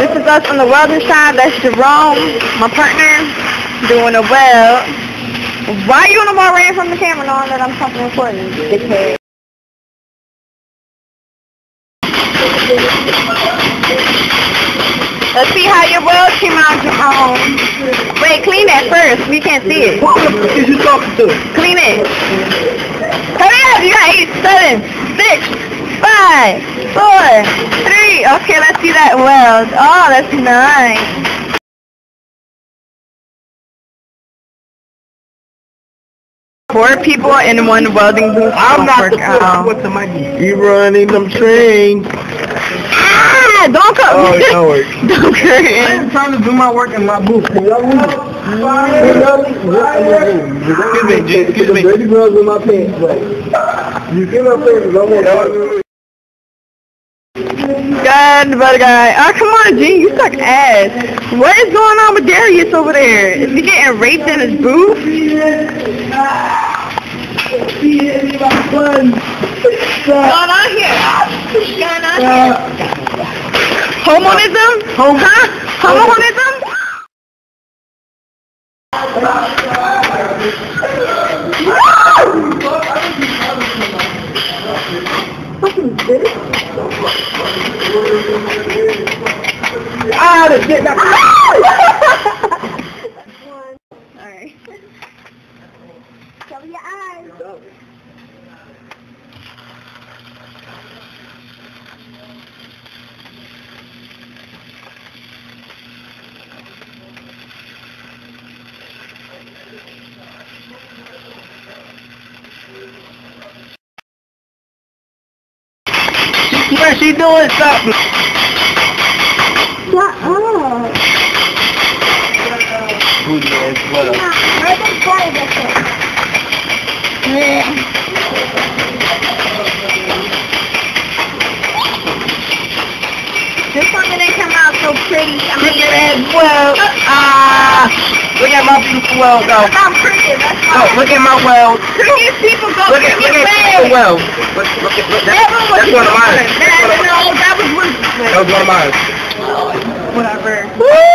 This is us on the welding side. That's Jerome, my partner, doing a weld. Why you on the ball running from the camera knowing that I'm something important, dickhead? Let's see how your weld came out, Jerome. Wait, clean that first. We can't see it. What is you talking to? Clean it. Hurry up. You got 8, 7, 6, 5, 4, 3. Okay, let's see that weld. Oh, that's nice. Four people in one welding booth. I'm not the fourth. What's the money? You running them trains. Ah, don't come. Oh, no worries. Don't curtain. I'm trying to do my work in my booth. Excuse me. Baby girls in my pants. You get my pants. I want God, the better guy. Oh, come on, Gene. You suck ass. What is going on with Darius over there? Is he getting raped in his booth? What's going on here? What's going on here? Homonism? Huh? Homonism? Ah, the shit. Alright. Cover your eyes. What she doing something? Shut up. Who's as well? This one didn't come out so pretty. Look at that weld. Look at my beautiful weld though. I'm pretty. That's Oh, look at my weld. prettiest people go Look at the weld. Look, that's one of mine. That was one. That was one of mine. Whatever. Woo!